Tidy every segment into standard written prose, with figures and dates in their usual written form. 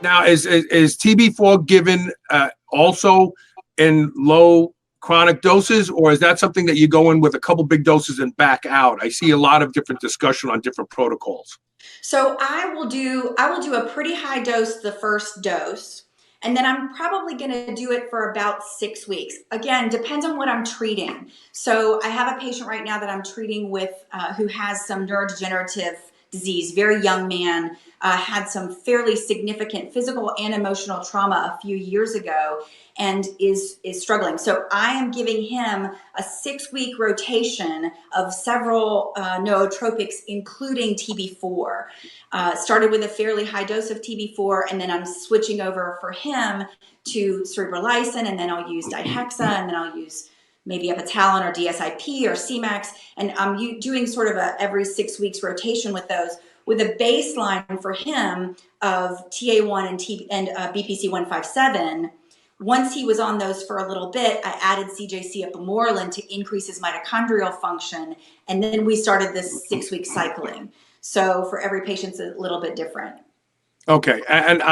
Now, is TB4 given also in low chronic doses, or is that something that you go in with a couple big doses and back out? I see a lot of different discussion on different protocols. So I will do a pretty high dose the first dose, and then I'm probably going to do it for about 6 weeks. Again, depends on what I'm treating. So I have a patient right now that I'm treating with who has some neurodegenerative disease, very young man, had some fairly significant physical and emotional trauma a few years ago and is struggling. So I am giving him a 6-week rotation of several nootropics, including TB4. Started with a fairly high dose of TB4, and then I'm switching over for him to cerebrolysin, and then I'll use dihexa, and then I'll use maybe epitalin or DSIP or CMAX, and I'm doing sort of a every 6 weeks rotation with those, with a baseline for him of TA1 and BPC 157. Once he was on those for a little bit, I added CJC epimorelin to increase his mitochondrial function, and then we started this 6-week cycling. So for every patient, it's a little bit different. Okay, and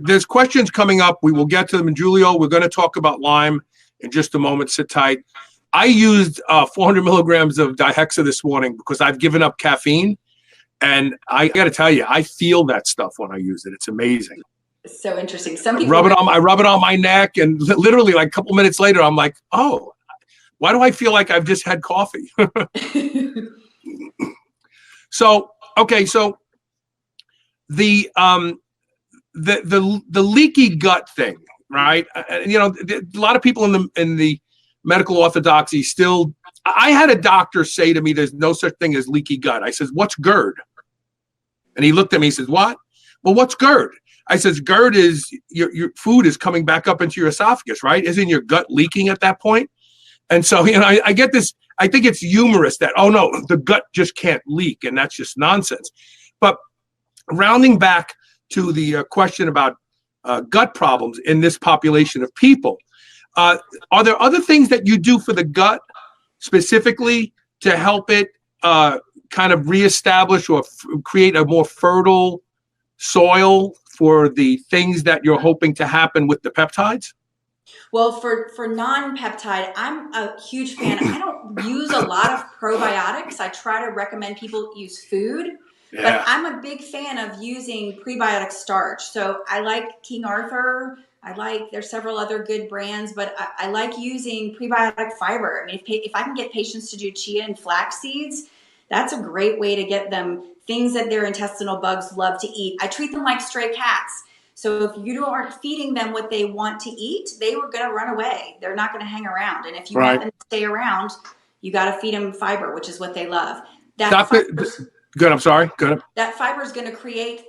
there's questions coming up. We will get to them. And Julio, we're going to talk about Lyme in just a moment. Sit tight. I used 400 milligrams of dihexa this morning because I've given up caffeine. And I got to tell you, I feel that stuff when I use it. It's amazing. It's so interesting. Some people I rub it on my neck, and literally like a couple minutes later, I'm like, oh, why do I feel like I've just had coffee? So, okay, so the leaky gut thing, right? You know, a lot of people in the medical orthodoxy still. I had a doctor say to me, "There's no such thing as leaky gut." I says, "What's GERD?" And he looked at me. He says, "What?" Well, what's GERD? I says, GERD is your food is coming back up into your esophagus, right? Isn't your gut leaking at that point? And so, you know, I get this. I think it's humorous that, oh no, the gut just can't leak, and that's just nonsense. But rounding back to the question about gut problems in this population of people, are there other things that you do for the gut specifically to help it kind of reestablish or create a more fertile soil for the things that you're hoping to happen with the peptides? Well, for non-peptide, I'm a huge fan. I don't use a lot of probiotics. I try to recommend people use food, but I'm a big fan of using prebiotic starch. So I like King Arthur. There's several other good brands, but I like using prebiotic fiber. I mean, if I can get patients to do chia and flax seeds, that's a great way to get them things that their intestinal bugs love to eat. I treat them like stray cats. So if you aren't feeding them what they want to eat, they were going to run away. They're not going to hang around. And if you want them to stay around, you got to feed them fiber, which is what they love. Good. I'm sorry. Good. That fiber is going to create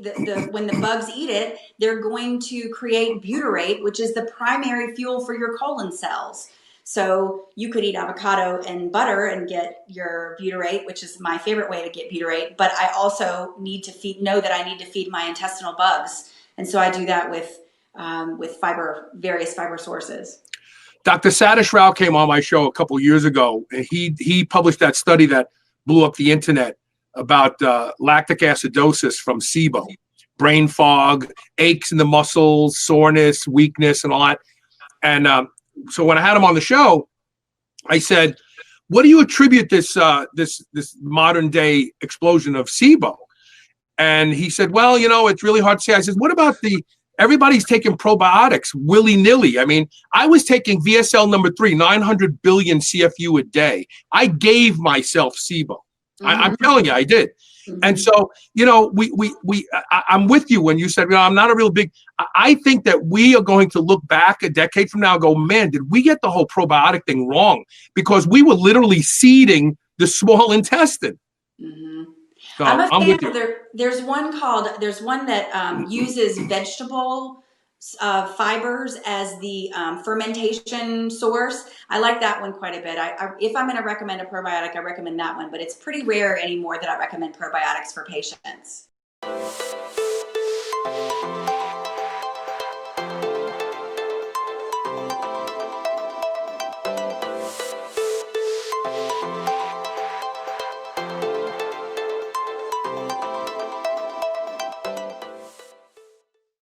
when the bugs eat it, they're going to create butyrate, which is the primary fuel for your colon cells. So you could eat avocado and butter and get your butyrate, which is my favorite way to get butyrate. But I also know that I need to feed my intestinal bugs. And so I do that with fiber, various fiber sources. Dr. Satish Rao came on my show a couple of years ago, and he published that study that blew up the internet about lactic acidosis from SIBO, brain fog, aches in the muscles, soreness, weakness, and all that. And so when I had him on the show, I said, "What do you attribute this modern day explosion of SIBO?" And he said, "Well, you know, it's really hard to say." I said, "What about everybody's taking probiotics willy-nilly? I mean, I was taking VSL number 3, 900 billion CFU a day. I gave myself SIBO. I'm telling you, I did." And so, you know, I'm with you when you said, I'm not a real big, I think that we are going to look back a decade from now and go, man, did we get the whole probiotic thing wrong? Because we were literally seeding the small intestine. So I'm with you. There's one that uses vegetable fibers as the fermentation source. I like that one quite a bit. If I'm going to recommend a probiotic, I recommend that one, but it's pretty rare anymore that I recommend probiotics for patients.